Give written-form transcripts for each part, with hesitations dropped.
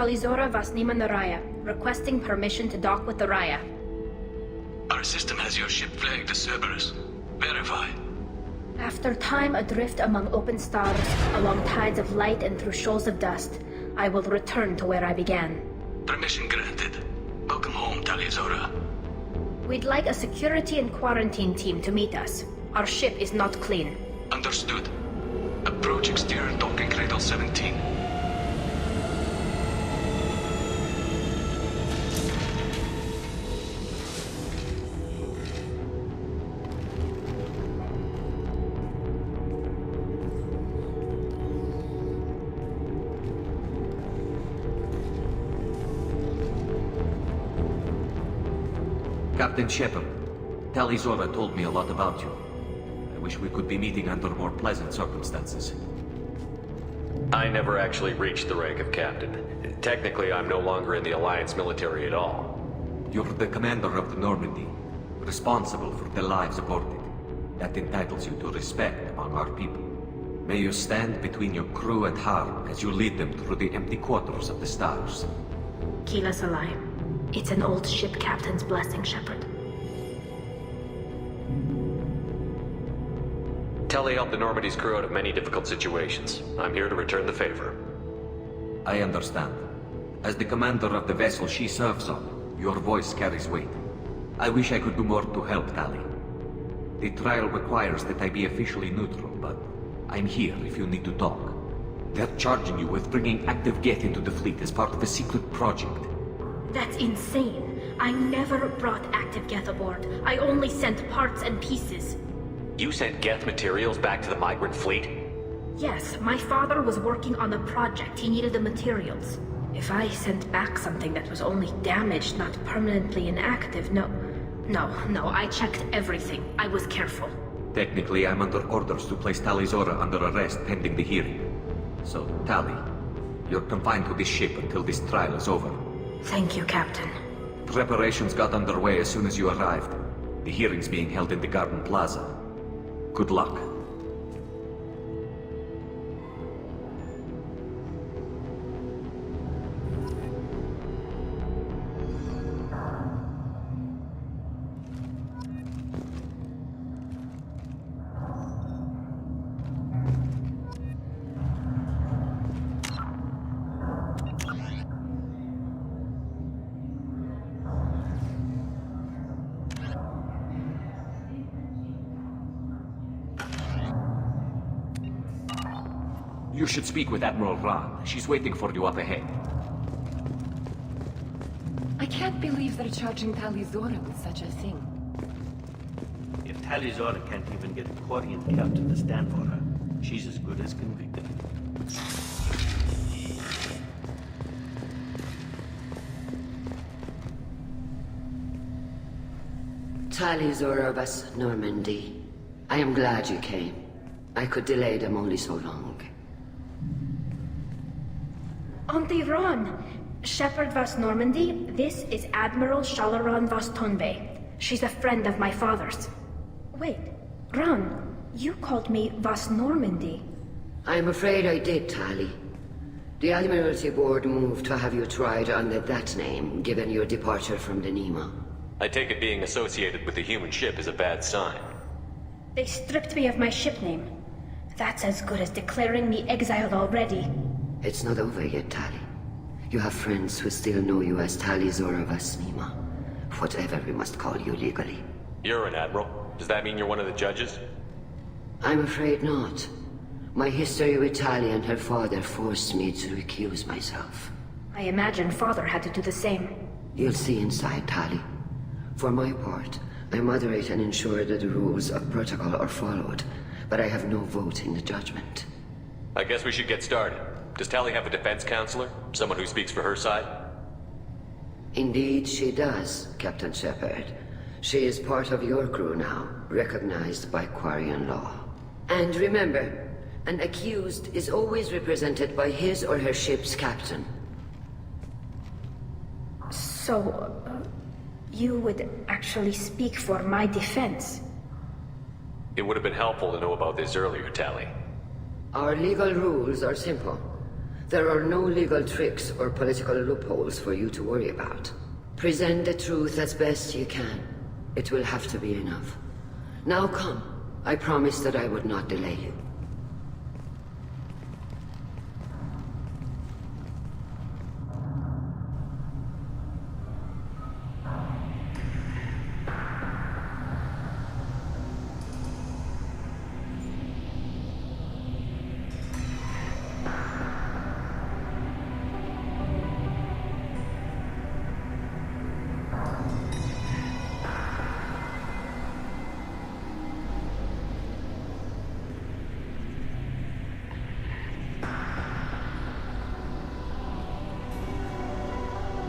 Talizora Vasnima Naraya, requesting permission to dock with the Raya. Our system has your ship flagged as Cerberus. Verify. After time adrift among open stars, along tides of light and through shoals of dust, I will return to where I began. Permission granted. Welcome home, Talizora. We'd like a security and quarantine team to meet us. Our ship is not clean. Understood. Approach exterior docking cradle 17. Captain Shepard, Talizora told me a lot about you. I wish we could be meeting under more pleasant circumstances. I never actually reached the rank of captain. Technically, I'm no longer in the Alliance military at all. You're the commander of the Normandy, responsible for the lives aborted. That entitles you to respect among our people. May you stand between your crew and harm as you lead them through the empty quarters of the stars. Kila Salayim. It's an old ship captain's blessing, Shepard. Tali helped the Normandy's crew out of many difficult situations. I'm here to return the favor. I understand. As the commander of the vessel she serves on, your voice carries weight. I wish I could do more to help Tali. The trial requires that I be officially neutral, but I'm here if you need to talk. They're charging you with bringing active Geth into the fleet as part of a secret project. That's insane. I never brought active Geth aboard. I only sent parts and pieces. You sent Geth materials back to the migrant fleet? Yes, my father was working on a project. He needed the materials. If I sent back something that was only damaged, not permanently inactive, no, I checked everything. I was careful. Technically, I'm under orders to place Talizora under arrest pending the hearing. So, Tali, you're confined to this ship until this trial is over. Thank you, Captain. Preparations got underway as soon as you arrived. The hearing's being held in the Garden Plaza. Good luck. You should speak with Admiral Ran. She's waiting for you up ahead. I can't believe they're charging Talizora with such a thing. If Talizora can't even get a Quarian captain to stand for her, she's as good as convicted. Talizora Vas Normandy. I am glad you came. I could delay them only so long. Auntie Ron! Shepard Vas Normandy, this is Admiral Shalaran Vas Tonbe. She's a friend of my father's. Wait, Ron, you called me Vas Normandy. I'm afraid I did, Tali. The Admiralty Board moved to have you tried under that name, given your departure from the Nima. I take it being associated with the human ship is a bad sign. They stripped me of my ship name. That's as good as declaring me exiled already. It's not over yet, Tali. You have friends who still know you as Talizora Vas Nima. Whatever we must call you legally. You're an admiral. Does that mean you're one of the judges? I'm afraid not. My history with Tali and her father forced me to recuse myself. I imagine father had to do the same. You'll see inside, Tali. For my part, I moderate and ensure that the rules of protocol are followed, but I have no vote in the judgment. I guess we should get started. Does Tali have a defense counselor? Someone who speaks for her side? Indeed she does, Captain Shepard. She is part of your crew now, recognized by Quarian law. And remember, an accused is always represented by his or her ship's captain. So, you would actually speak for my defense? It would have been helpful to know about this earlier, Tali. Our legal rules are simple. There are no legal tricks or political loopholes for you to worry about. Present the truth as best you can. It will have to be enough. Now come. I promised that I would not delay you.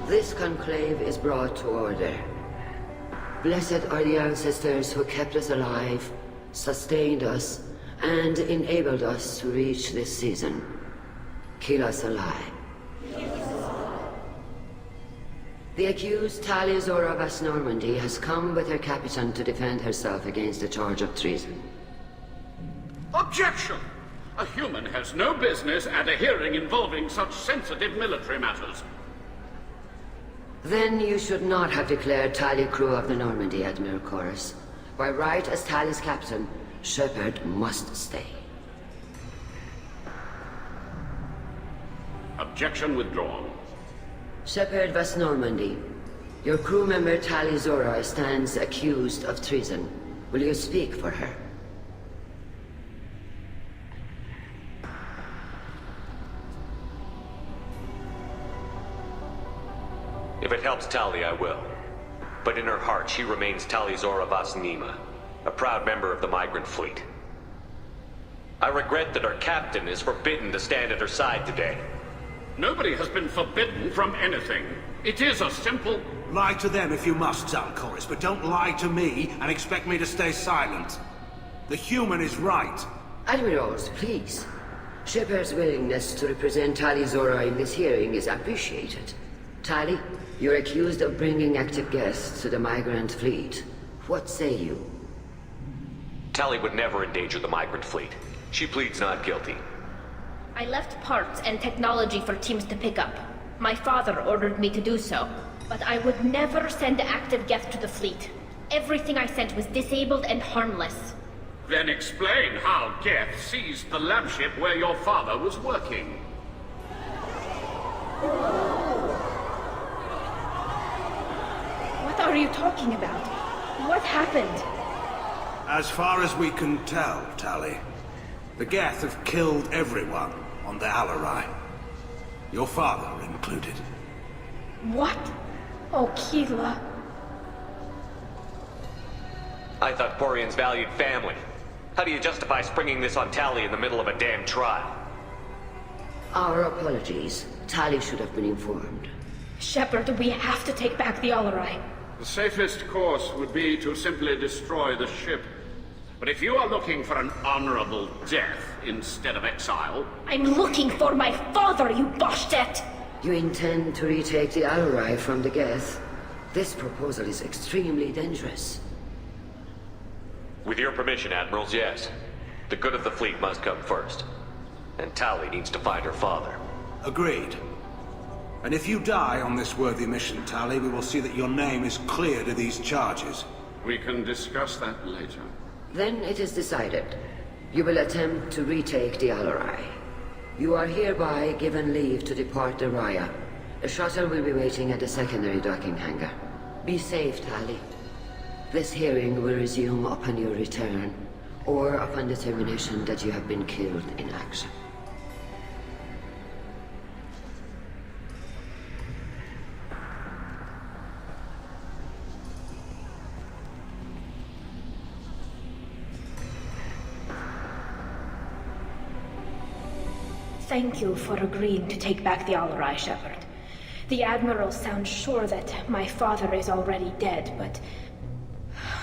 This conclave is brought to order. Blessed are the ancestors who kept us alive, sustained us, and enabled us to reach this season. Keep us alive. The accused Tali Zora Vas Normandy has come with her captain to defend herself against a charge of treason. Objection! A human has no business at a hearing involving such sensitive military matters. Then you should not have declared Tali crew of the Normandy, Admiral Chorus. By right as Tali's captain, Shepard must stay. Objection withdrawn. Shepard Vas Normandy, your crew member Tali Zora stands accused of treason. Will you speak for her? If it helps Tali, I will. But in her heart, she remains Tali Zora Vas Nima, a proud member of the migrant fleet. I regret that our captain is forbidden to stand at her side today. Nobody has been forbidden from anything. It is a simple... Lie to them if you must, Chorus, but don't lie to me and expect me to stay silent. The human is right. Admirals, please. Shepard's willingness to represent Tali Zora in this hearing is appreciated. Tali, you're accused of bringing active guests to the migrant fleet. What say you? Tali would never endanger the migrant fleet. She pleads not guilty. I left parts and technology for teams to pick up. My father ordered me to do so, but I would never send active guests to the fleet. Everything I sent was disabled and harmless. Then explain how Geth seized the lab ship where your father was working. What are you talking about? What happened? As far as we can tell, Tali, the Geth have killed everyone on the Alarai. Your father included. What? Oh, Keela. I thought Quarians valued family. How do you justify springing this on Tali in the middle of a damn trial? Our apologies. Tali should have been informed. Shepard, we have to take back the Alarai. The safest course would be to simply destroy the ship. But if you are looking for an honorable death instead of exile... I'm looking for my father, you Boshtet! You intend to retake the Alarai from the Geth? This proposal is extremely dangerous. With your permission, Admirals, yes. The good of the fleet must come first. And Tali needs to find her father. Agreed. And if you die on this worthy mission, Tali, we will see that your name is cleared of these charges. We can discuss that later. Then it is decided. You will attempt to retake the Alarai. You are hereby given leave to depart the Raya. A shuttle will be waiting at the secondary docking hangar. Be safe, Tali. This hearing will resume upon your return, or upon determination that you have been killed in action. Thank you for agreeing to take back the Alarai, Shepard. The Admiral sounds sure that my father is already dead, but...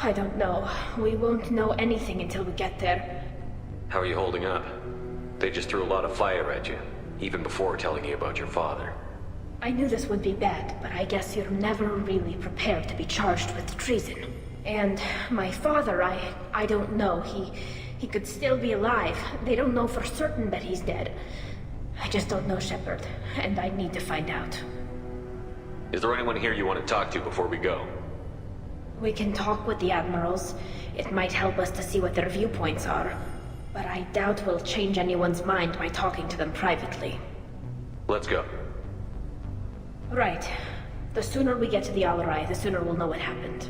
I don't know. We won't know anything until we get there. How are you holding up? They just threw a lot of fire at you, even before telling you about your father. I knew this would be bad, but I guess you're never really prepared to be charged with treason. And my father, I don't know. He could still be alive. They don't know for certain that he's dead. I just don't know, Shepard, and I need to find out. Is there anyone here you want to talk to before we go? We can talk with the Admirals. It might help us to see what their viewpoints are. But I doubt we'll change anyone's mind by talking to them privately. Let's go. Right. The sooner we get to the Alarai, the sooner we'll know what happened.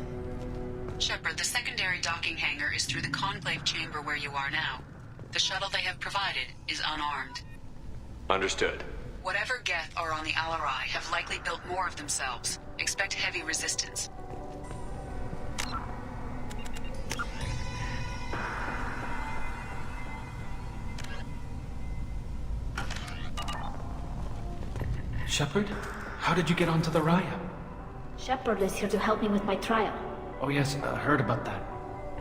Shepard, the secondary docking hangar is through the conclave chamber where you are now. The shuttle they have provided is unarmed. Understood. Whatever Geth are on the Alarai have likely built more of themselves. Expect heavy resistance. Shepard? How did you get onto the Raya? Shepard is here to help me with my trial. Oh yes, I heard about that.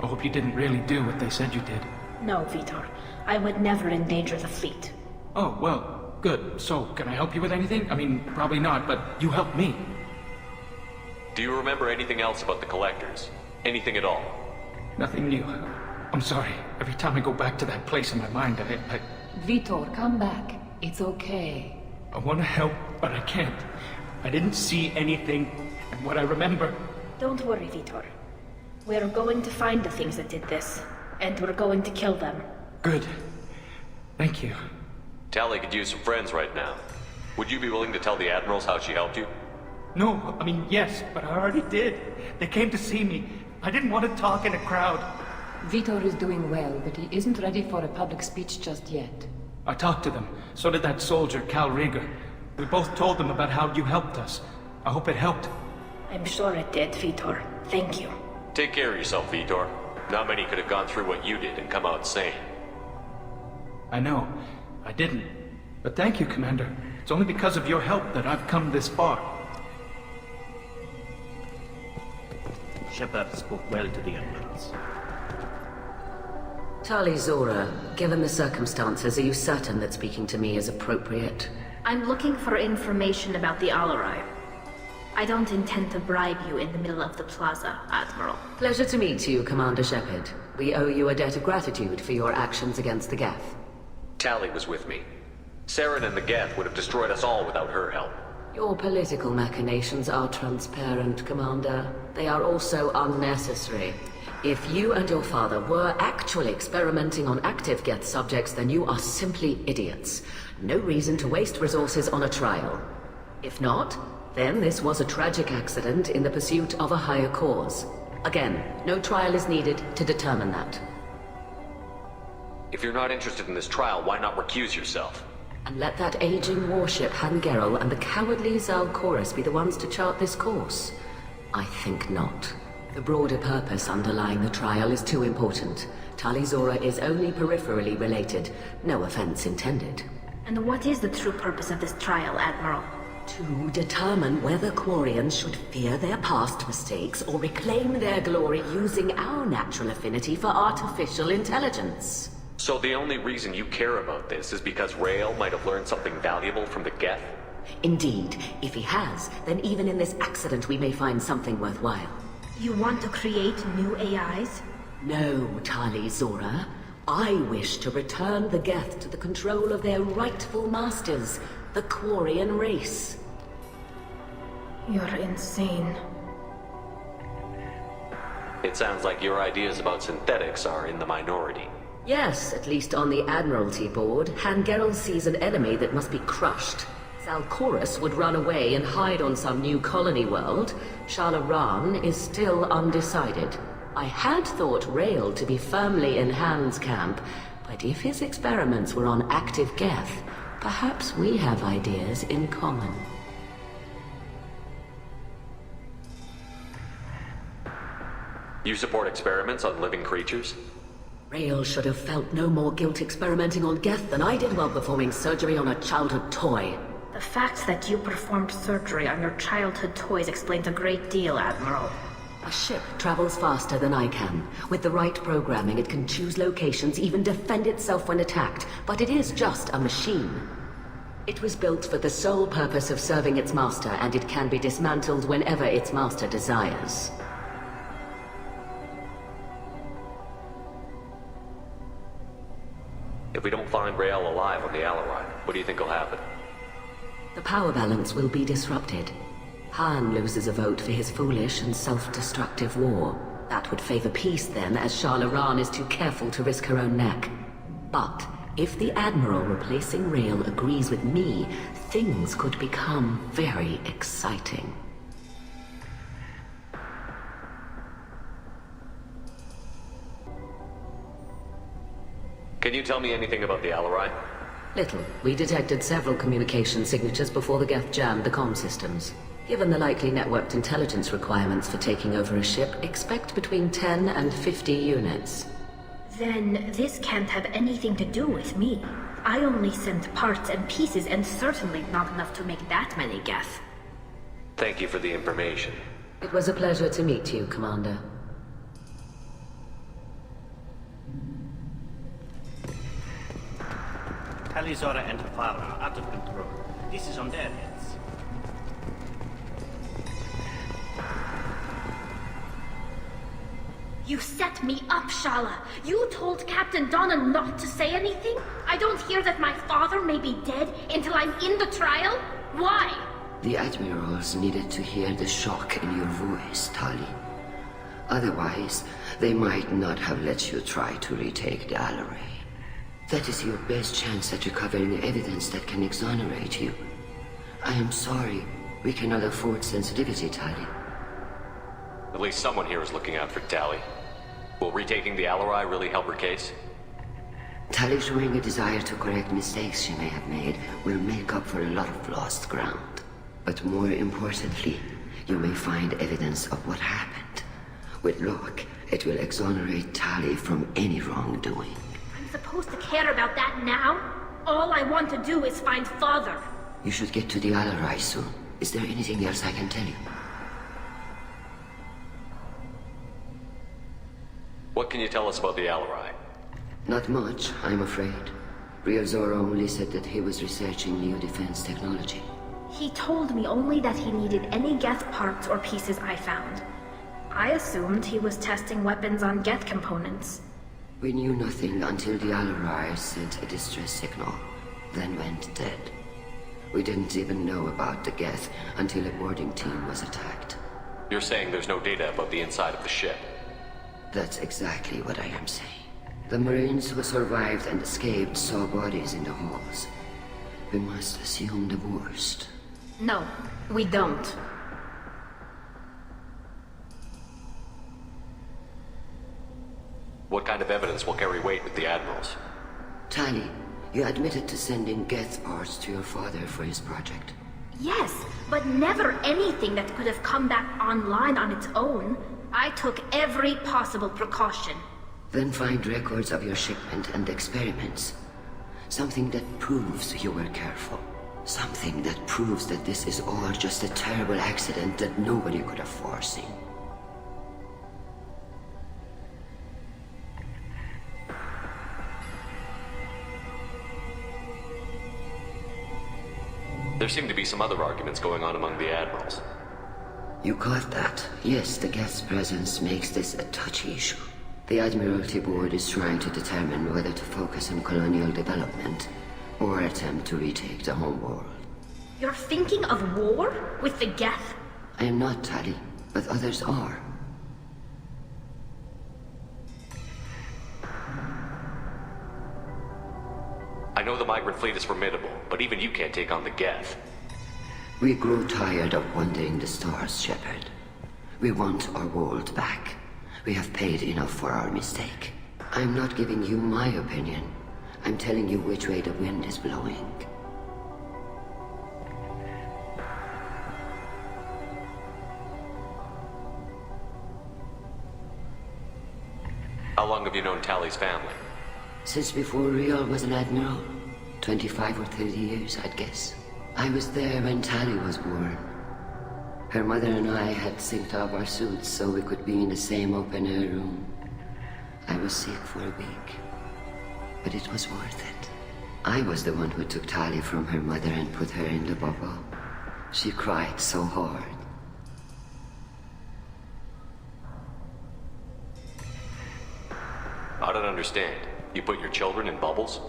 I hope you didn't really do what they said you did. No, Vitor. I would never endanger the fleet. Oh, well, good. So, can I help you with anything? I mean, probably not, but you helped me. Do you remember anything else about the Collectors? Anything at all? Nothing new. I'm sorry. Every time I go back to that place in my mind, I Vitor, come back. It's okay. I want to help, but I can't. I didn't see anything, and what I remember... Don't worry, Vitor. We're going to find the things that did this, and we're going to kill them. Good. Thank you. Tali could use some friends right now. Would you be willing to tell the Admirals how she helped you? No, I mean, yes, but I already did. They came to see me. I didn't want to talk in a crowd. Vitor is doing well, but he isn't ready for a public speech just yet. I talked to them. So did that soldier, Cal Rieger. We both told them about how you helped us. I hope it helped. I'm sure it did, Vitor. Thank you. Take care of yourself, Vitor. Not many could have gone through what you did and come out sane. I know. I didn't. But thank you, Commander. It's only because of your help that I've come this far. Shepard spoke well to the Admirals. Tali Zora, given the circumstances, are you certain that speaking to me is appropriate? I'm looking for information about the Alarai. I don't intend to bribe you in the middle of the plaza, Admiral. Pleasure to meet you, Commander Shepard. We owe you a debt of gratitude for your actions against the Geth. Tali was with me. Saren and the Geth would have destroyed us all without her help. Your political machinations are transparent, Commander. They are also unnecessary. If you and your father were actually experimenting on active Geth subjects, then you are simply idiots. No reason to waste resources on a trial. If not, then this was a tragic accident in the pursuit of a higher cause. Again, no trial is needed to determine that. If you're not interested in this trial, why not recuse yourself? And let that aging warship Hangerel and the cowardly Zalcorus be the ones to chart this course? I think not. The broader purpose underlying the trial is too important. Tali Zora is only peripherally related. No offense intended. And what is the true purpose of this trial, Admiral? To determine whether Quarians should fear their past mistakes or reclaim their glory using our natural affinity for artificial intelligence. So the only reason you care about this is because Rael might have learned something valuable from the Geth? Indeed. If he has, then even in this accident we may find something worthwhile. You want to create new AIs? No, Tali Zora. I wish to return the Geth to the control of their rightful masters, the Quarian race. You're insane. It sounds like your ideas about synthetics are in the minority. Yes, at least on the Admiralty board, Hangerel sees an enemy that must be crushed. Zalcorus would run away and hide on some new colony world. Shalaran is still undecided. I had thought Rael to be firmly in Han's camp, but if his experiments were on active Geth, perhaps we have ideas in common. You support experiments on living creatures? Rael should have felt no more guilt experimenting on Geth than I did while performing surgery on a childhood toy. The fact that you performed surgery on your childhood toys explains a great deal, Admiral. A ship travels faster than I can. With the right programming, it can choose locations, even defend itself when attacked. But it is just a machine. It was built for the sole purpose of serving its master, and it can be dismantled whenever its master desires. If we don't find Rael alive on the Alarai, What do you think will happen? The power balance will be disrupted. Han loses a vote for his foolish and self-destructive war. That would favor peace then, as Sharlaran is too careful to risk her own neck. But if the Admiral replacing Rail agrees with me, things could become very exciting. Can you tell me anything about the Alarai? Little. We detected several communication signatures before the Geth jammed the comm systems. Given the likely networked intelligence requirements for taking over a ship, expect between 10 and 50 units. Then this can't have anything to do with me. I only sent parts and pieces, and certainly not enough to make that many Geth. Thank you for the information. It was a pleasure to meet you, Commander. Tali, Zora, and Tafara are out of control. This is on their heads. You set me up, Shala. You told Captain Donna not to say anything? I don't hear that my father may be dead until I'm in the trial? Why? The Admirals needed to hear the shock in your voice, Tali. Otherwise, they might not have let you try to retake the Alarai. That is your best chance at recovering evidence that can exonerate you. I am sorry. We cannot afford sensitivity, Tali. At least someone here is looking out for Tali. Will retaking the Alarai really help her case? Tali showing a desire to correct mistakes she may have made will make up for a lot of lost ground. But more importantly, you may find evidence of what happened. With luck, it will exonerate Tali from any wrongdoing. I'm supposed to care about that now? All I want to do is find Father. You should get to the Alarai soon. Is there anything else I can tell you? What can you tell us about the Alarai? Not much, I'm afraid. Real Zora only said that he was researching new defense technology. He told me only that he needed any Geth parts or pieces I found. I assumed he was testing weapons on Geth components. We knew nothing until the Alarai sent a distress signal, then went dead. We didn't even know about the Geth until a boarding team was attacked. You're saying there's no data about the inside of the ship? That's exactly what I am saying. The Marines who survived and escaped saw bodies in the halls. We must assume the worst. No, we don't. What kind of evidence will carry weight with the Admirals? Tali, you admitted to sending Geth parts to your father for his project. Yes, but never anything that could have come back online on its own. I took every possible precaution. Then find records of your shipment and experiments. Something that proves you were careful. Something that proves that this is all just a terrible accident that nobody could have foreseen. There seem to be some other arguments going on among the Admirals. You caught that? Yes, the Geth's presence makes this a touchy issue. The Admiralty Board is trying to determine whether to focus on colonial development or attempt to retake the home world. You're thinking of war with the Geth? I am not, Tali, but others are. I know the migrant fleet is formidable, but even you can't take on the Geth. We grow tired of wandering the stars, Shepard. We want our world back. We have paid enough for our mistake. I'm not giving you my opinion. I'm telling you which way the wind is blowing. How long have you known Tali's family? Since before Rial was an admiral. 25 or 30 years, I'd guess. I was there when Tali was born. Her mother and I had synced up our suits so we could be in the same open-air room. I was sick for a week, but it was worth it. I was the one who took Tali from her mother and put her in the bubble. She cried so hard. I don't understand. You put your children in bubbles?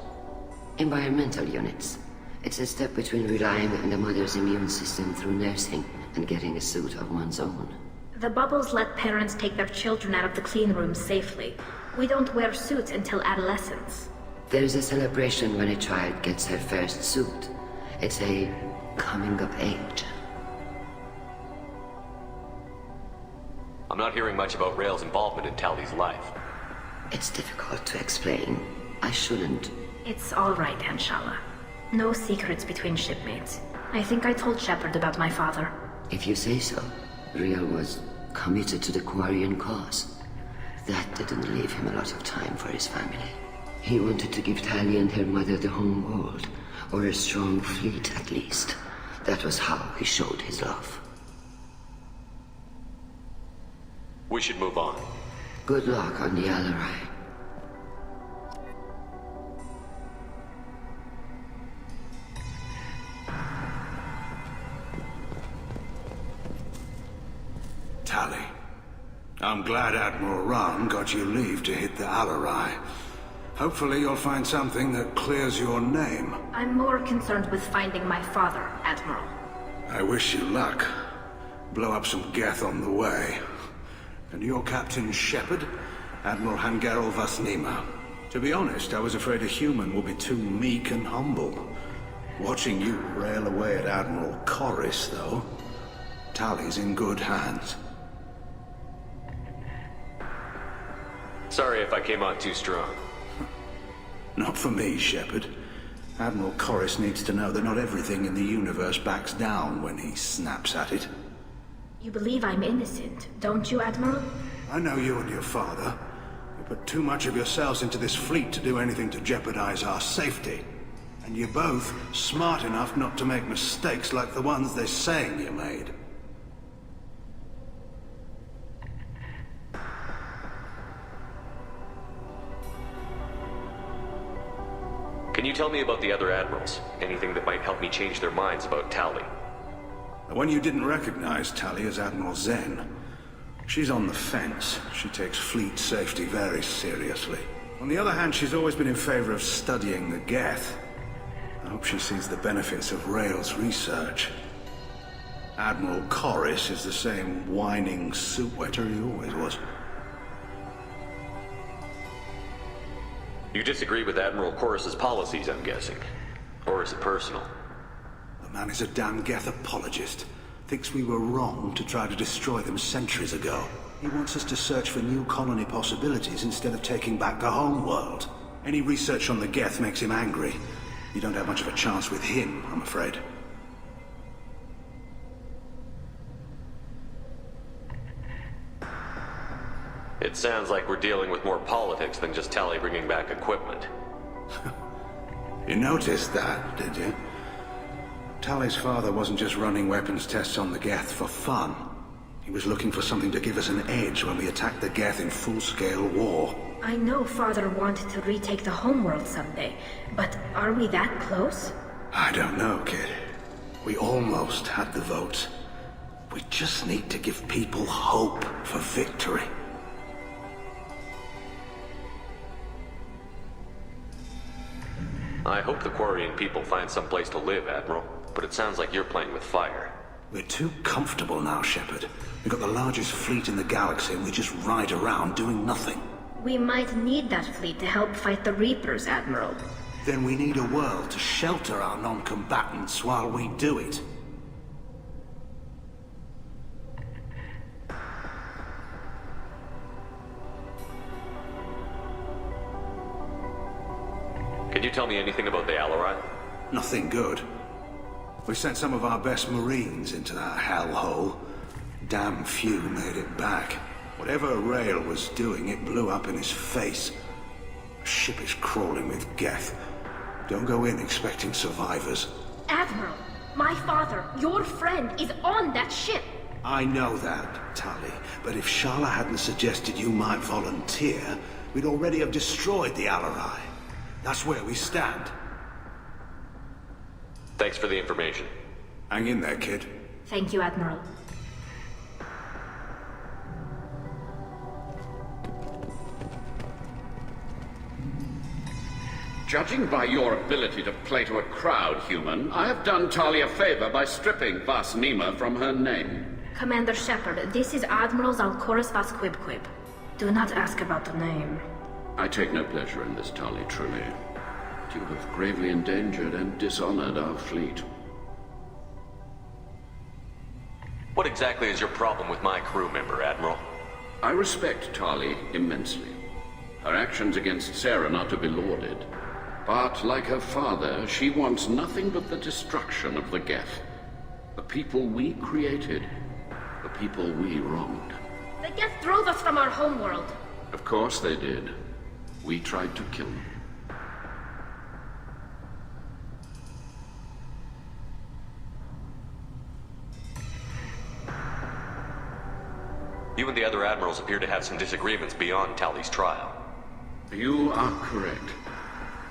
Environmental units. It's a step between relying on the mother's immune system through nursing and getting a suit of one's own. The bubbles let parents take their children out of the clean rooms safely. We don't wear suits until adolescence. There's a celebration when a child gets her first suit. It's a coming of age. I'm not hearing much about Rael's involvement in Tali's life. It's difficult to explain. I shouldn't. It's all right, Anshala. No secrets between shipmates. I think I told Shepard about my father. If you say so. Rael was committed to the Quarian cause. That didn't leave him a lot of time for his family. He wanted to give Tali and her mother the home world, or a strong fleet at least. That was how he showed his love. We should move on. Good luck on the Alarai. Tali, I'm glad Admiral Rahn got you leave to hit the Alarai. Hopefully you'll find something that clears your name. I'm more concerned with finding my father, Admiral. I wish you luck. Blow up some Geth on the way. And your Captain Shepard, Admiral Hangarel Vasnima. To be honest, I was afraid a human would be too meek and humble. Watching you rail away at Admiral Colonist, though, Tali's in good hands. Sorry if I came on too strong. Not for me, Shepard. Admiral Colonist needs to know that not everything in the universe backs down when he snaps at it. You believe I'm innocent, don't you, Admiral? I know you and your father. You put too much of yourselves into this fleet to do anything to jeopardize our safety. And you're both smart enough not to make mistakes like the ones they're saying you made. Can you tell me about the other admirals? Anything that might help me change their minds about Tali? The one you didn't recognize Tali as Admiral Zen. She's on the fence. She takes fleet safety very seriously. On the other hand, she's always been in favor of studying the Geth. I hope she sees the benefits of Rael's research. Admiral Colonist is the same whining soup wetter he always was. You disagree with Admiral Chorus's policies, I'm guessing. Or is it personal? The man is a damn Geth apologist. Thinks we were wrong to try to destroy them centuries ago. He wants us to search for new colony possibilities instead of taking back the home world. Any research on the Geth makes him angry. You don't have much of a chance with him, I'm afraid. It sounds like we're dealing with more politics than just Tali bringing back equipment. You noticed that, did you? Tali's father wasn't just running weapons tests on the Geth for fun. He was looking for something to give us an edge when we attacked the Geth in full-scale war. I know Father wanted to retake the homeworld someday, but are we that close? I don't know, kid. We almost had the votes. We just need to give people hope for victory. I hope the Quarian people find some place to live, Admiral. But it sounds like you're playing with fire. We're too comfortable now, Shepard. We've got the largest fleet in the galaxy and we just ride around doing nothing. We might need that fleet to help fight the Reapers, Admiral. Then we need a world to shelter our non-combatants while we do it. Can you tell me anything about the Alarai? Nothing good. We sent some of our best Marines into that hellhole. Damn few made it back. Whatever Rael was doing, it blew up in his face. The ship is crawling with Geth. Don't go in expecting survivors. Admiral, my father, your friend, is on that ship. I know that, Tali, but if Shala hadn't suggested you might volunteer, we'd already have destroyed the Alarai. That's where we stand. Thanks for the information. Hang in there, kid. Thank you, Admiral. Judging by your ability to play to a crowd, human, I have done Tali a favor by stripping Vas Nima from her name. Commander Shepard, this is Admiral Zalcoris Vas Quibquib. Do not ask about the name. I take no pleasure in this, Tali, truly. But you have gravely endangered and dishonored our fleet. What exactly is your problem with my crew member, Admiral? I respect Tali immensely. Her actions against Saren are to be lauded. But, like her father, she wants nothing but the destruction of the Geth. The people we created. The people we wronged. The Geth drove us from our homeworld. Of course they did. We tried to kill them. You and the other admirals appear to have some disagreements beyond Tali's trial. You are correct.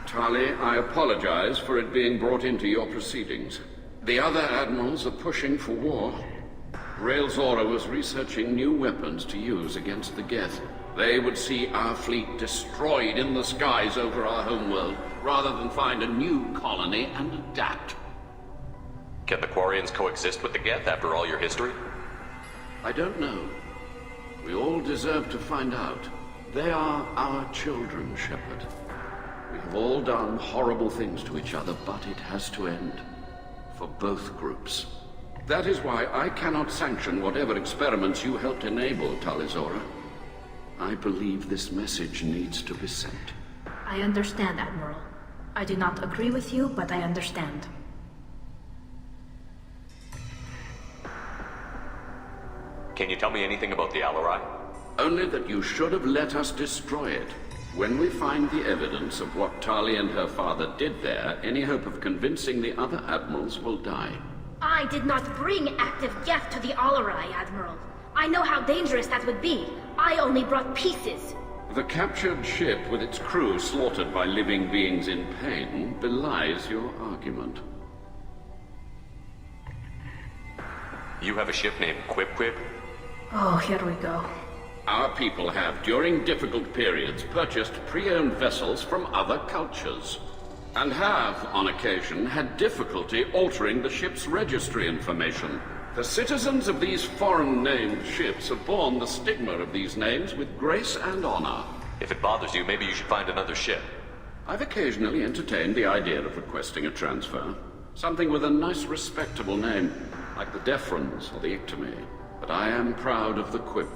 Tali, I apologize for it being brought into your proceedings. The other admirals are pushing for war. Rael'Zora was researching new weapons to use against the Geth. They would see our fleet destroyed in the skies over our homeworld, rather than find a new colony and adapt. Can the Quarians coexist with the Geth after all your history? I don't know. We all deserve to find out. They are our children, Shepard. We have all done horrible things to each other, but it has to end. For both groups. That is why I cannot sanction whatever experiments you helped enable, Talizora. I believe this message needs to be sent. I understand, Admiral. I do not agree with you, but I understand. Can you tell me anything about the Alarai? Only that you should have let us destroy it. When we find the evidence of what Tali and her father did there, any hope of convincing the other admirals will die. I did not bring active Geth to the Alarai, Admiral. I know how dangerous that would be. I only brought pieces. The captured ship with its crew slaughtered by living beings in pain belies your argument. You have a ship named Quib? Oh, here we go. Our people have, during difficult periods, purchased pre-owned vessels from other cultures. And have, on occasion, had difficulty altering the ship's registry information. The citizens of these foreign-named ships have borne the stigma of these names with grace and honor. If it bothers you, maybe you should find another ship. I've occasionally entertained the idea of requesting a transfer. Something with a nice, respectable name, like the Defrons or the Ictomy. But I am proud of the Quib,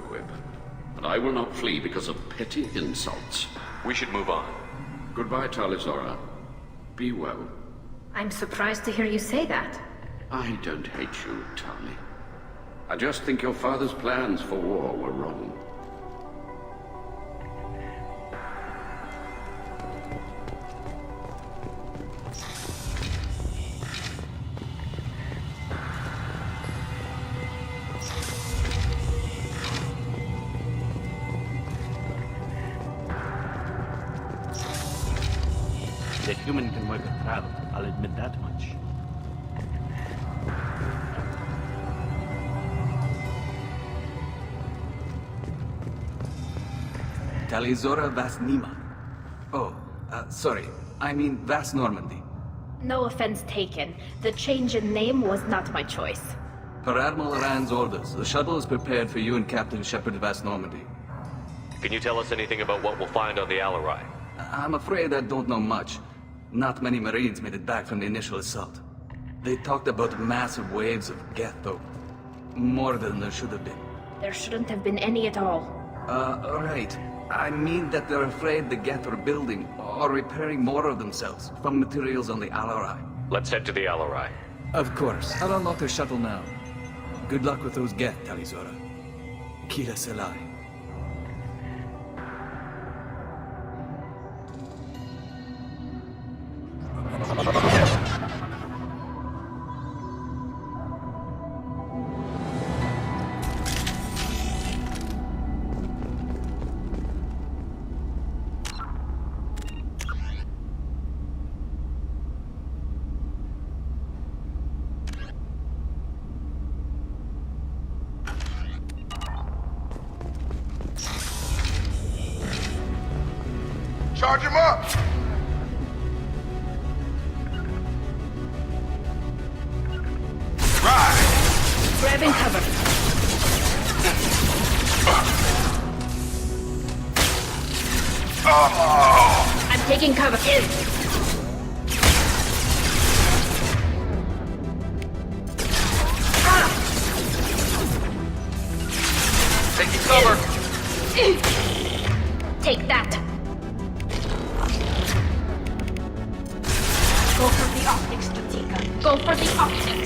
and I will not flee because of petty insults. We should move on. Goodbye, Talizora. Be well. I'm surprised to hear you say that. I don't hate you, Tali. I just think your father's plans for war were wrong. The human can work a crowd, I'll admit that much. Talizora Vas Nima. Oh, sorry. I mean Vas Normandy. No offense taken. The change in name was not my choice. Per Admiral Rand's orders, the shuttle is prepared for you and Captain Shepard Vas Normandy. Can you tell us anything about what we'll find on the Alarai? I'm afraid I don't know much. Not many Marines made it back from the initial assault. They talked about massive waves of Geth, though. More than there should have been. There shouldn't have been any at all. Right. I mean that they're afraid the Geth are building or repairing more of themselves from materials on the Alarai. Let's head to the Alarai. Of course. I'll unlock their shuttle now. Good luck with those Geth, Talizora. Kira Selai. Charge him up! Grabbing cover. I'm taking cover. Taking cover. Take that. Go for the optics, Stratika. Go for the optics.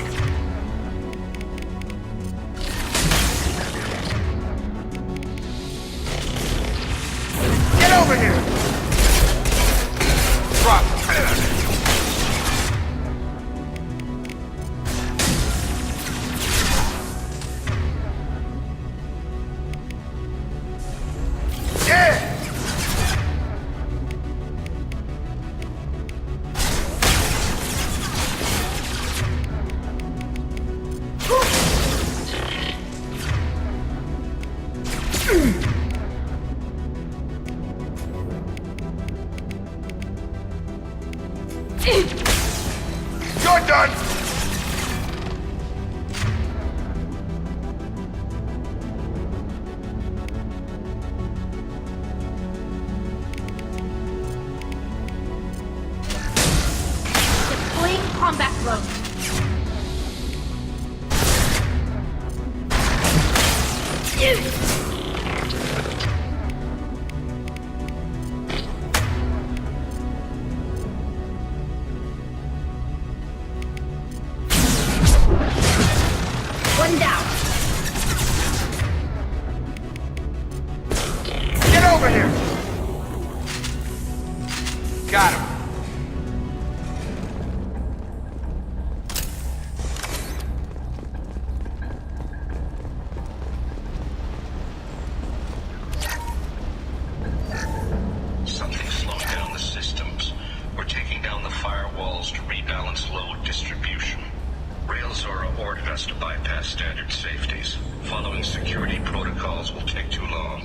Get over here! Drop. Yeah! You're done! Deploying combat drone. One down. Get over here! Got him. Something's slowing down the systems. We're taking down the firewalls to rebalance load distribution. Railzora ordered us to bypass standard safeties. Following security protocols will take too long.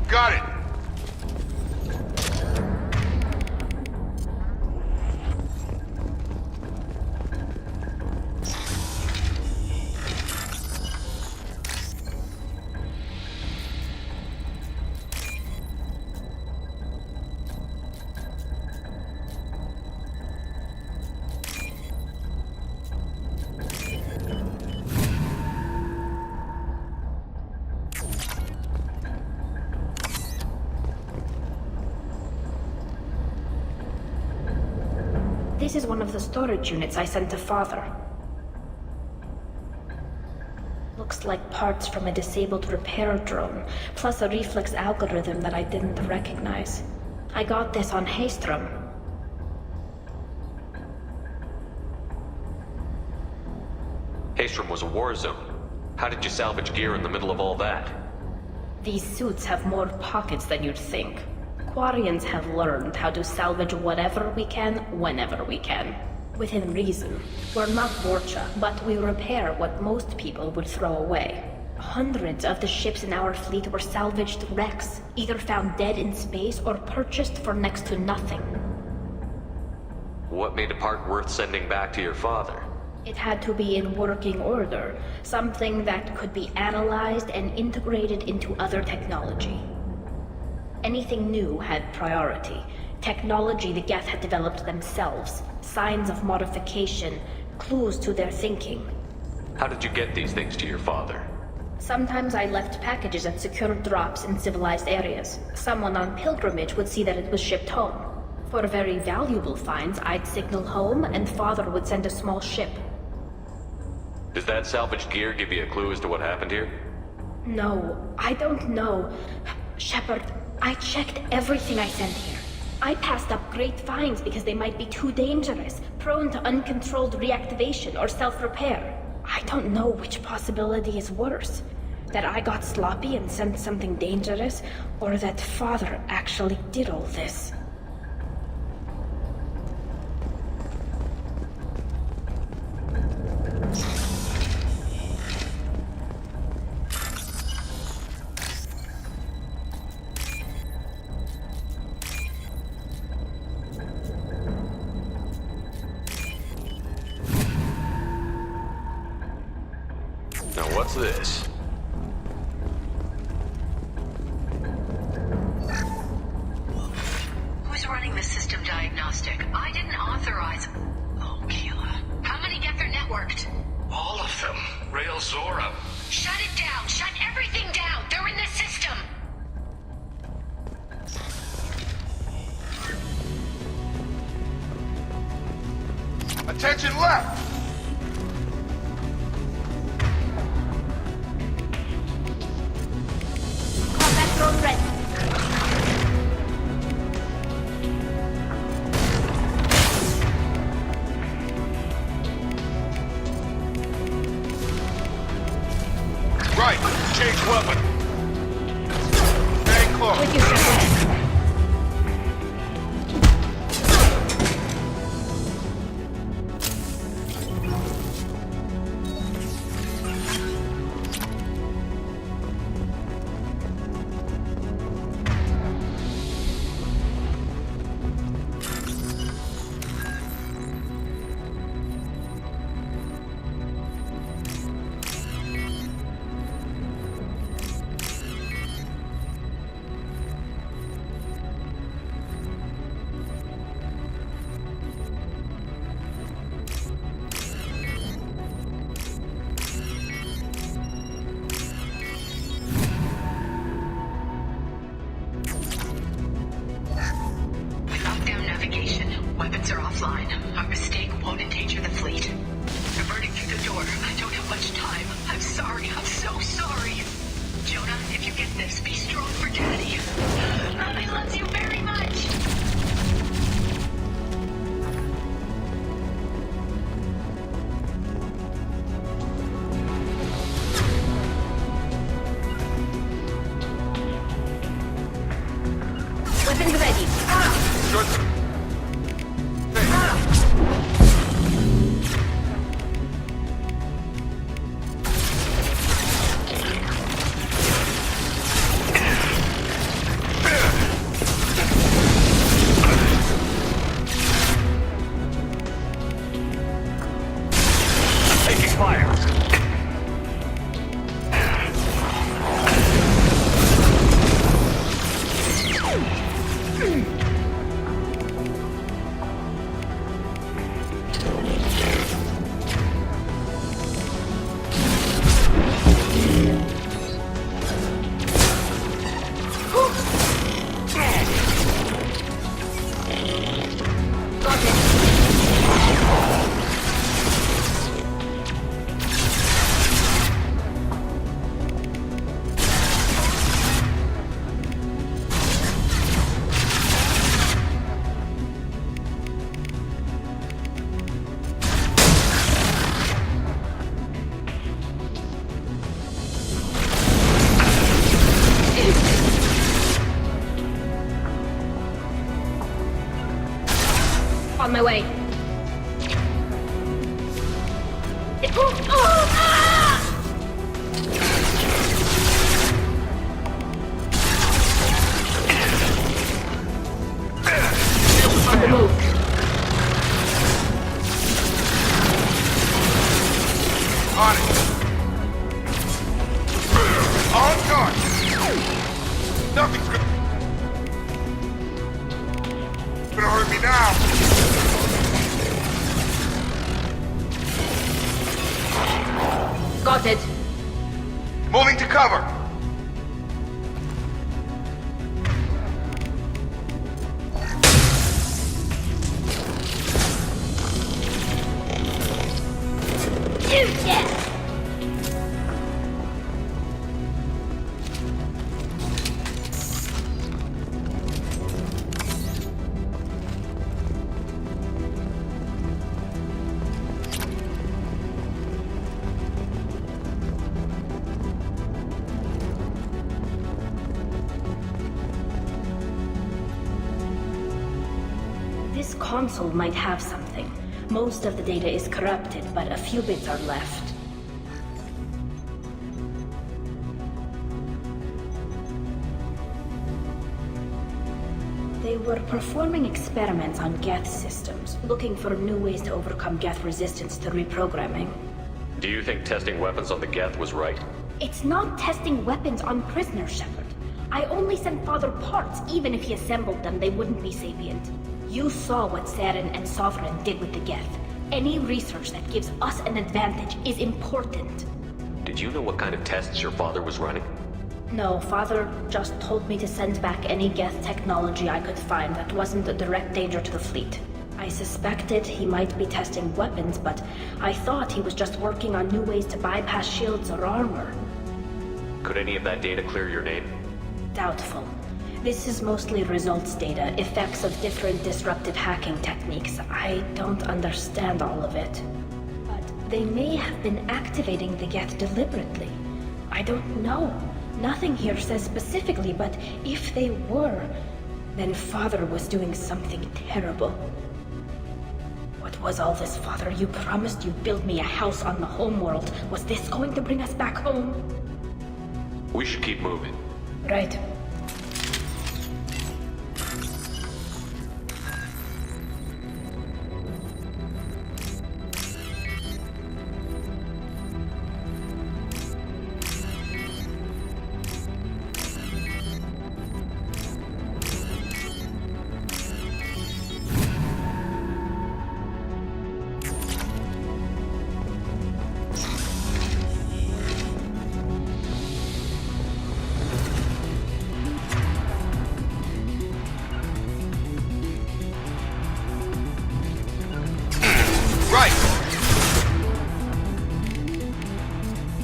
Got it. This is one of the storage units I sent to Father. Looks like parts from a disabled repair drone, plus a reflex algorithm that I didn't recognize. I got this on Haystrom. Haystrom was a war zone. How did you salvage gear in the middle of all that? These suits have more pockets than you'd think. Quarians have learned how to salvage whatever we can, whenever we can. Within reason. We're not Vorcha, but we repair what most people would throw away. Hundreds of the ships in our fleet were salvaged wrecks, either found dead in space or purchased for next to nothing. What made a part worth sending back to your father? It had to be in working order, something that could be analyzed and integrated into other technology. Anything new had priority. Technology the Geth had developed themselves, signs of modification, clues to their thinking. How did you get these things to your father? Sometimes I left packages at secure drops in civilized areas. Someone on pilgrimage would see that it was shipped home. For very valuable finds, I'd signal home and Father would send a small ship. Does that salvaged gear give you a clue as to what happened here? No, I don't know. Shepard, I checked everything I sent here. I passed up great finds because they might be too dangerous, prone to uncontrolled reactivation or self-repair. I don't know which possibility is worse. That I got sloppy and sent something dangerous, or that Father actually did all this. what's this? Who's running the system diagnostic? I didn't authorize... Oh, Keela. How many Gether networked? All of them. Rail Zora. Shut it down! Shut everything down! They're in the system! Attention left! Combat drone ready. Right, change weapon. Stay close. With you, Shepard. Weapons are offline. Our mistake won't endanger the fleet. They're burning through the door. I don't have much time. I'm sorry. I'm so sorry. Jonah, if you get this, be strong for Daddy. I love you very much. Weapons ready. Good. On my way. On the move. On it. On guard. Nothing's gonna hurt me now. Got it. Moving to cover. This console might have something. Most of the data is corrupted, but a few bits are left. They were performing experiments on Geth systems, looking for new ways to overcome Geth resistance to reprogramming. Do you think testing weapons on the Geth was right? It's not testing weapons on prisoners, Shepard. I only sent Father parts. Even if he assembled them, they wouldn't be sapient. You saw what Saren and Sovereign did with the Geth. Any research that gives us an advantage is important. Did you know what kind of tests your father was running? No, Father just told me to send back any Geth technology I could find that wasn't a direct danger to the fleet. I suspected he might be testing weapons, but I thought he was just working on new ways to bypass shields or armor. Could any of that data clear your name? Doubtful. This is mostly results data, effects of different disruptive hacking techniques. I don't understand all of it. But they may have been activating the Geth deliberately. I don't know. Nothing here says specifically, but if they were, then Father was doing something terrible. What was all this, Father? You promised you'd build me a house on the homeworld. Was this going to bring us back home? We should keep moving. Right.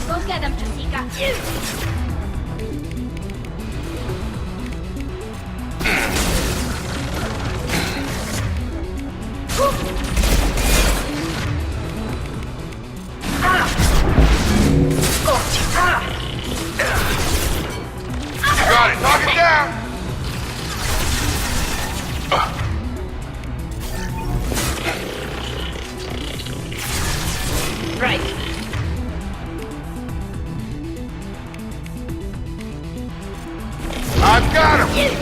Go get them, Jessica. Got it. Knock it down. Right. I've got him.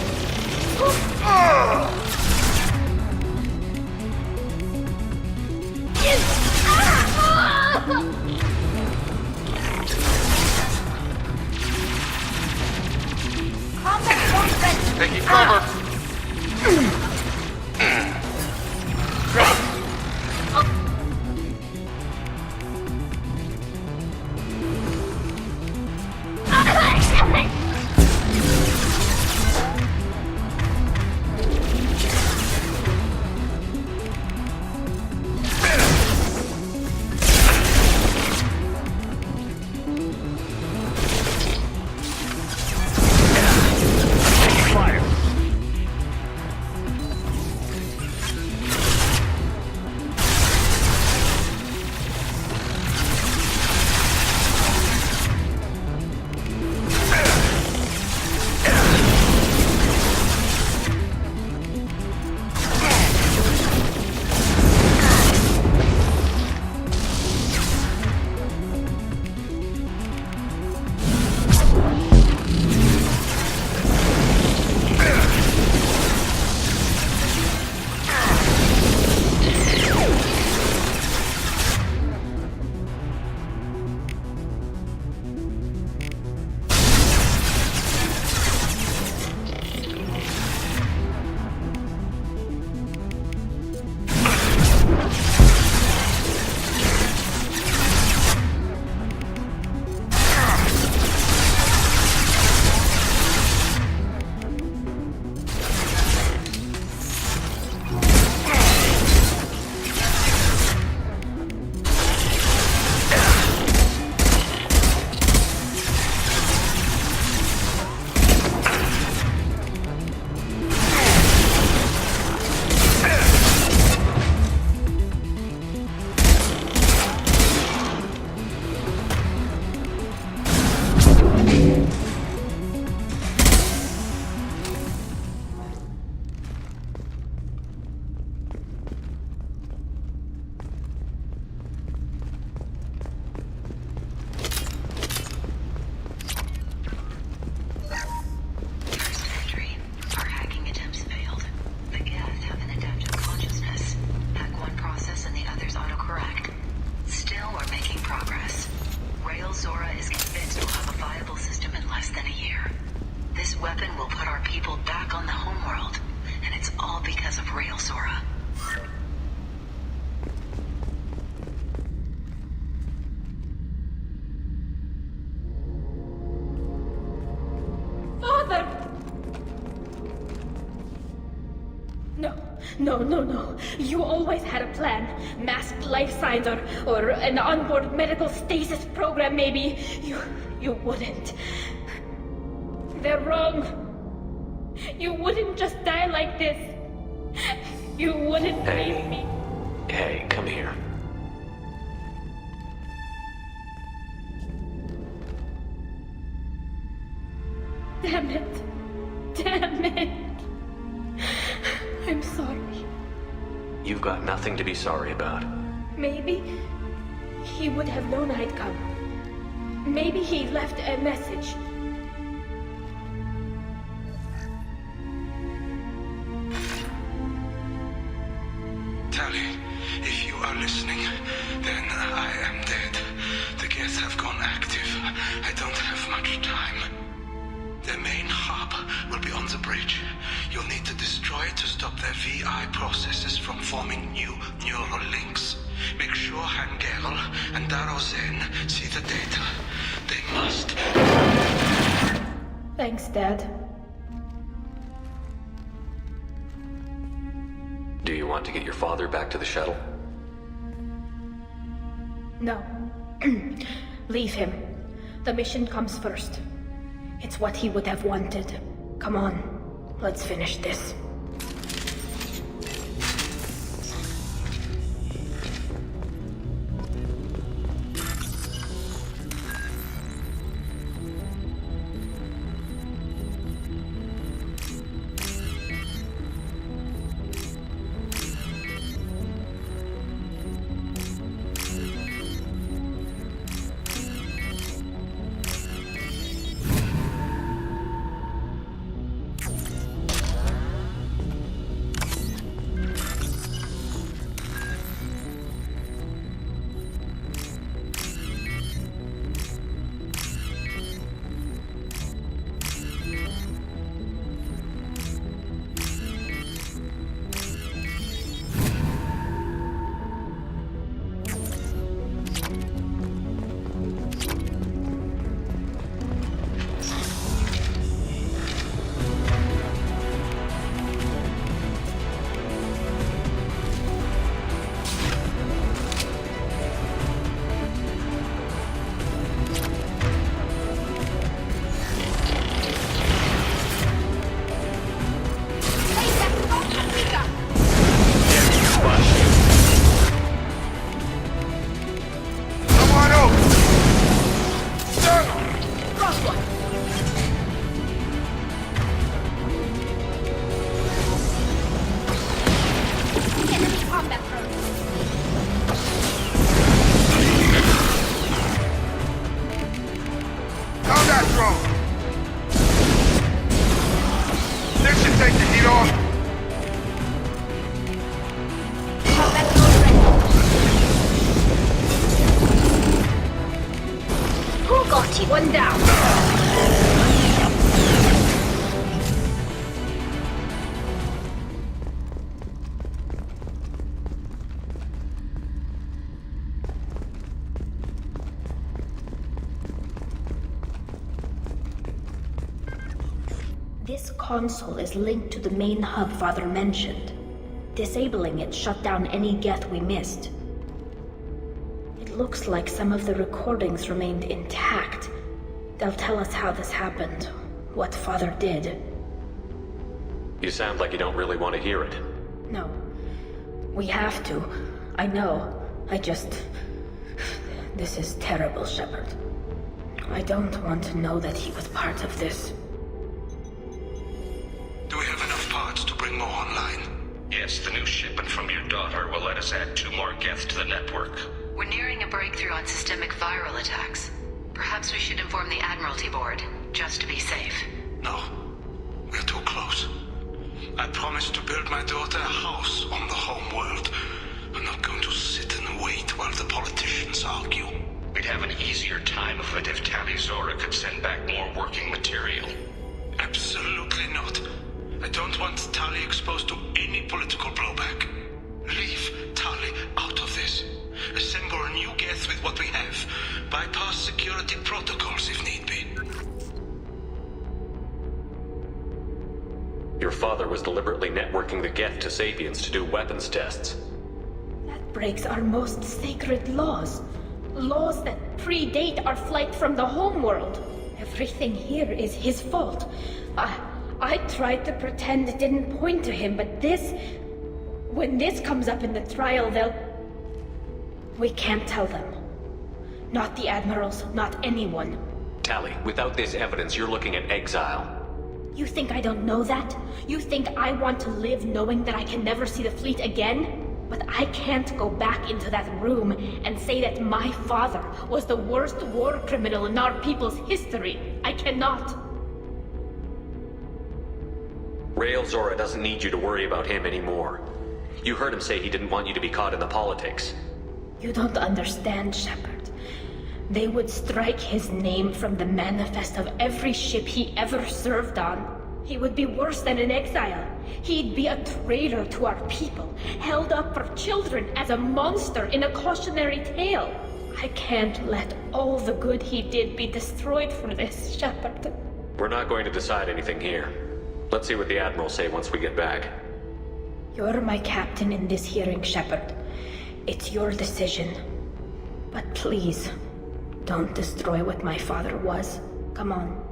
Taking cover. No. You always had a plan. Masked life signs or an onboard medical stasis program, maybe. You wouldn't. They're wrong. You wouldn't just die like this. You wouldn't leave me. Hey, come here. Damn it. I'm sorry. You've got nothing to be sorry about. Maybe he would have known I'd come. Maybe he left a message. Tali, if you are listening, then I am dead. The gets have gone active. I don't have much time. The main hub will be on the bridge. You'll need to destroy it to stop their VI processes from forming new neural links. Make sure Hangerl and Darozen see the data. They must. Thanks, Dad. Do you want to get your father back to the shuttle? No. Leave him. The mission comes first. It's what he would have wanted. Come on, let's finish this. One down. This console is linked to the main hub Father mentioned. Disabling it shut down any Geth we missed. It looks like some of the recordings remained intact. They'll tell us how this happened, what Father did. You sound like you don't really want to hear it. No. We have to. I know. This is terrible, Shepard. I don't want to know that he was part of this. Do we have enough parts to bring more online? Yes, the new shipment from your daughter will let us add 2 more Geth to the network. We're nearing a breakthrough on systemic viral attacks. Perhaps we should inform the Admiralty Board, just to be safe. No. We're too close. I promised to build my daughter a house on the home world. I'm not going to sit and wait while the politicians argue. We'd have an easier time of it if Tali Zora could send back more working material. Absolutely not. I don't want Tali exposed to any political blowback. Leave Tali out of this. Assemble a new Geth with what we have. Bypass security protocols if need be. Your father was deliberately networking the Geth to Sapiens to do weapons tests. That breaks our most sacred laws. Laws that predate our flight from the homeworld. Everything here is his fault. I tried to pretend it didn't point to him, but this... When this comes up in the trial, they'll... We can't tell them. Not the Admirals, not anyone. Tali, without this evidence, you're looking at exile. You think I don't know that? You think I want to live knowing that I can never see the fleet again? But I can't go back into that room and say that my father was the worst war criminal in our people's history. I cannot. Rael Zora doesn't need you to worry about him anymore. You heard him say he didn't want you to be caught in the politics. You don't understand, Shepard. They would strike his name from the manifest of every ship he ever served on. He would be worse than an exile. He'd be a traitor to our people, held up for children as a monster in a cautionary tale. I can't let all the good he did be destroyed for this, Shepard. We're not going to decide anything here. Let's see what the Admirals say once we get back. You're my captain in this hearing, Shepard. It's your decision. But please, don't destroy what my father was. Come on.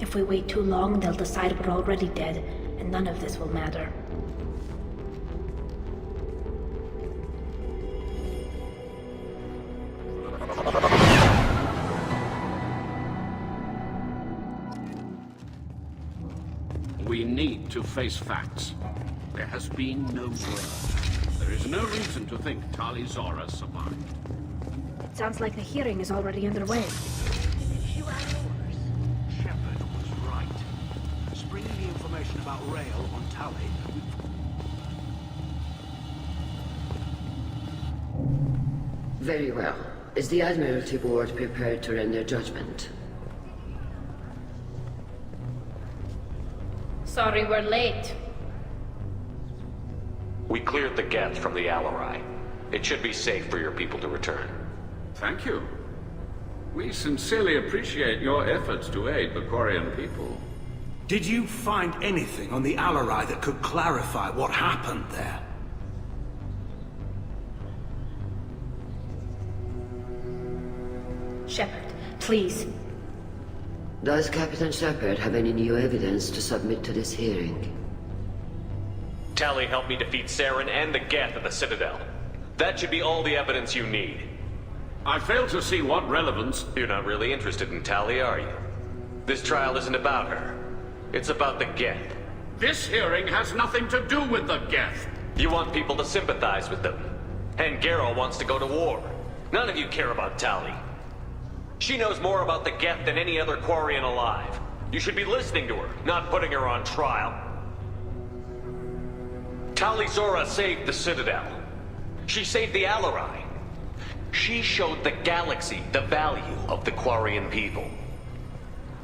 If we wait too long, they'll decide we're already dead, and none of this will matter. We need to face facts. There has been no murder. There is no reason to think Tali Zora survived. It sounds like the hearing is already underway. Shepard was right. Springing the information about Rael on Tali. Very well. Is the Admiralty Board prepared to render judgment? Sorry we're late. We cleared the Geth from the Alarai. It should be safe for your people to return. Thank you. We sincerely appreciate your efforts to aid the Quarian people. Did you find anything on the Alarai that could clarify what happened there? Shepard, please. Does Captain Shepard have any new evidence to submit to this hearing? Tali helped me defeat Saren and the Geth at the Citadel. That should be all the evidence you need. I fail to see what relevance... You're not really interested in Tali, are you? This trial isn't about her. It's about the Geth. This hearing has nothing to do with the Geth. You want people to sympathize with them. And Garrow wants to go to war. None of you care about Tali. She knows more about the Geth than any other Quarian alive. You should be listening to her, not putting her on trial. Tali Zora saved the Citadel. She saved the Alarai. She showed the galaxy the value of the Quarian people.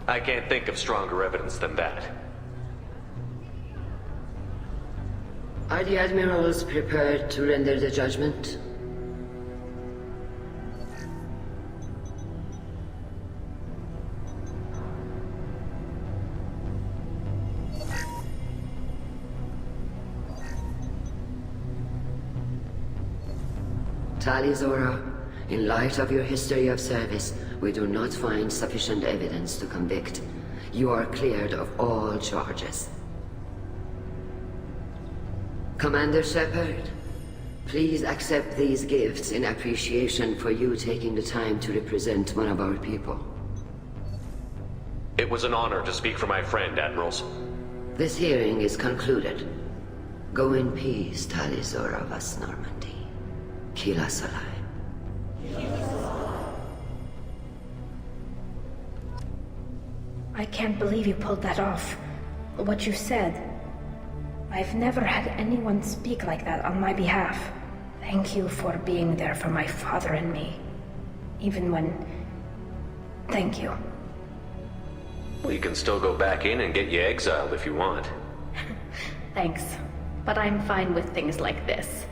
I can't think of stronger evidence than that. Are the Admirals prepared to render the judgment? Tali Zora, in light of your history of service, we do not find sufficient evidence to convict. You are cleared of all charges. Commander Shepard, please accept these gifts in appreciation for you taking the time to represent one of our people. It was an honor to speak for my friend, Admirals. This hearing is concluded. Go in peace, Tali Zora vas Normandy. Kila Salai. I can't believe you pulled that off. What you said. I've never had anyone speak like that on my behalf. Thank you for being there for my father and me. Even when... Thank you. We can still go back in and get you exiled if you want. Thanks. But I'm fine with things like this.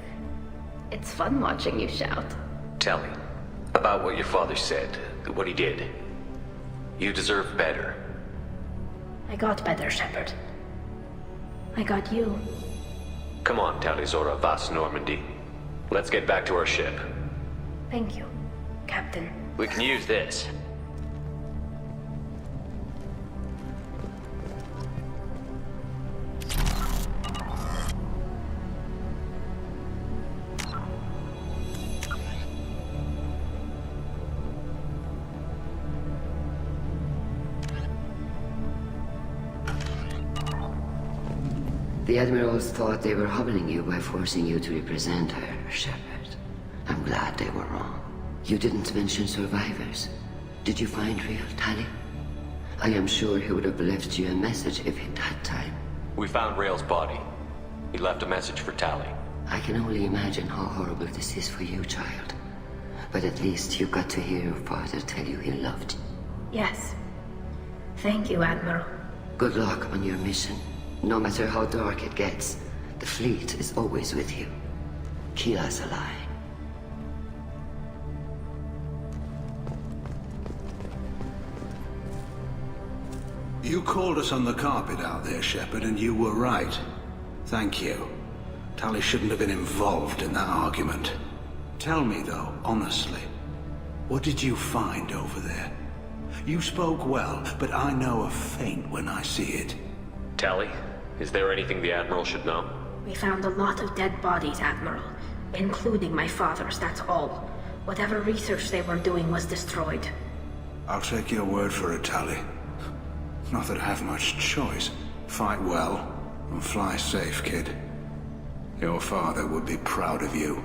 It's fun watching you shout. Tali, about what your father said, what he did. You deserve better. I got better, Shepard. I got you. Come on, Tali Zora Vas Normandy. Let's get back to our ship. Thank you, Captain. We can use this. The Admirals thought they were humbling you by forcing you to represent her, Shepard. I'm glad they were wrong. You didn't mention survivors. Did you find real Tali? I am sure he would have left you a message if he'd had time. We found Rail's body. He left a message for Tali. I can only imagine how horrible this is for you, child. But at least you got to hear your father tell you he loved you. Yes. Thank you, Admiral. Good luck on your mission. No matter how dark it gets, the fleet is always with you. Keep us alive. You called us on the carpet out there, Shepard, and you were right. Thank you. Tali shouldn't have been involved in that argument. Tell me, though, honestly, what did you find over there? You spoke well, but I know a feint when I see it. Tali, is there anything the Admiral should know? We found a lot of dead bodies, Admiral. Including my father's, that's all. Whatever research they were doing was destroyed. I'll take your word for it, Tali. Not that I have much choice. Fight well, and fly safe, kid. Your father would be proud of you.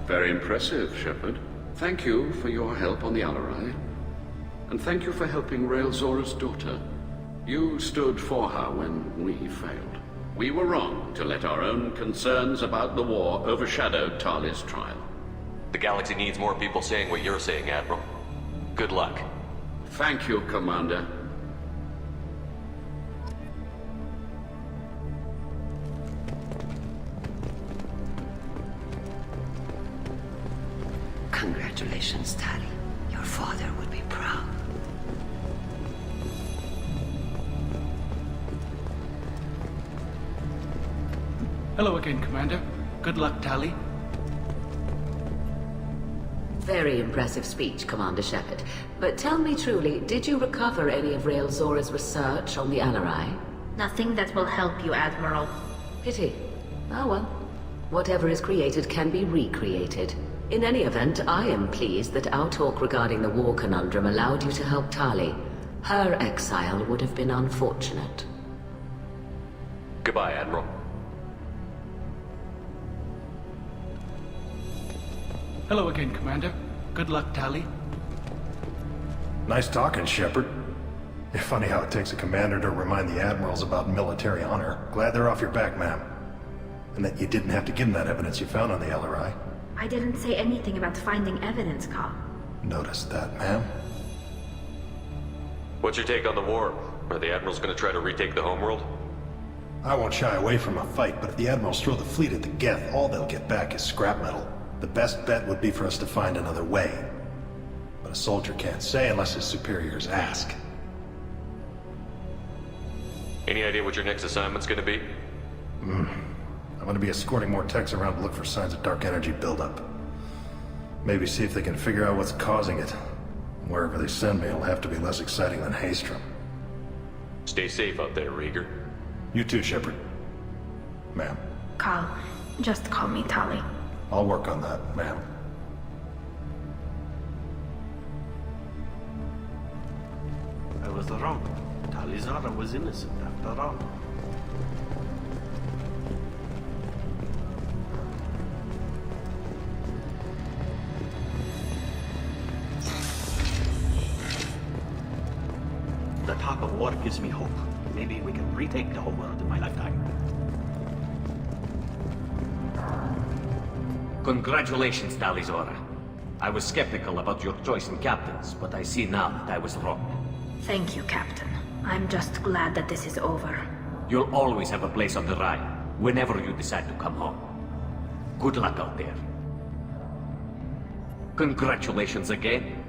Very impressive, Shepard. Thank you for your help on the Alarai. And thank you for helping Rail Zora's daughter. You stood for her when we failed. We were wrong to let our own concerns about the war overshadow Tali's trial. The galaxy needs more people saying what you're saying, Admiral. Good luck. Thank you, Commander. Congratulations, Tali. Your father would be proud. Hello again, Commander. Good luck, Tali. Very impressive speech, Commander Shepard. But tell me truly, did you recover any of Rail Zora's research on the Alarai? Nothing that will help you, Admiral. Pity. Ah well. Whatever is created can be recreated. In any event, I am pleased that our talk regarding the war conundrum allowed you to help Tali. Her exile would have been unfortunate. Goodbye, Admiral. Hello again, Commander. Good luck, Tali. Nice talking, Shepard. It's funny how it takes a commander to remind the admirals about military honor. Glad they're off your back, ma'am. And that you didn't have to give them that evidence you found on the Alarai. I didn't say anything about finding evidence, Cal. Noticed that, ma'am. What's your take on the war? Are the Admirals gonna try to retake the homeworld? I won't shy away from a fight, but if the admirals throw the fleet at the Geth, all they'll get back is scrap metal. The best bet would be for us to find another way. But a soldier can't say unless his superiors ask. Any idea what your next assignment's gonna be? I'm gonna be escorting more techs around to look for signs of dark energy buildup. Maybe see if they can figure out what's causing it. Wherever they send me, it'll have to be less exciting than Haystrom. Stay safe out there, Rieger. You too, Shepard. Ma'am. Cal, just call me Tali. I'll work on that, ma'am. I was wrong. Tali Zora was innocent after all. The talk of war gives me hope. Maybe we can retake the whole world in my lifetime. Congratulations, Tali Zora. I was skeptical about your choice in captains, but I see now that I was wrong. Thank you, Captain. I'm just glad that this is over. You'll always have a place on the Rhine, whenever you decide to come home. Good luck out there. Congratulations again.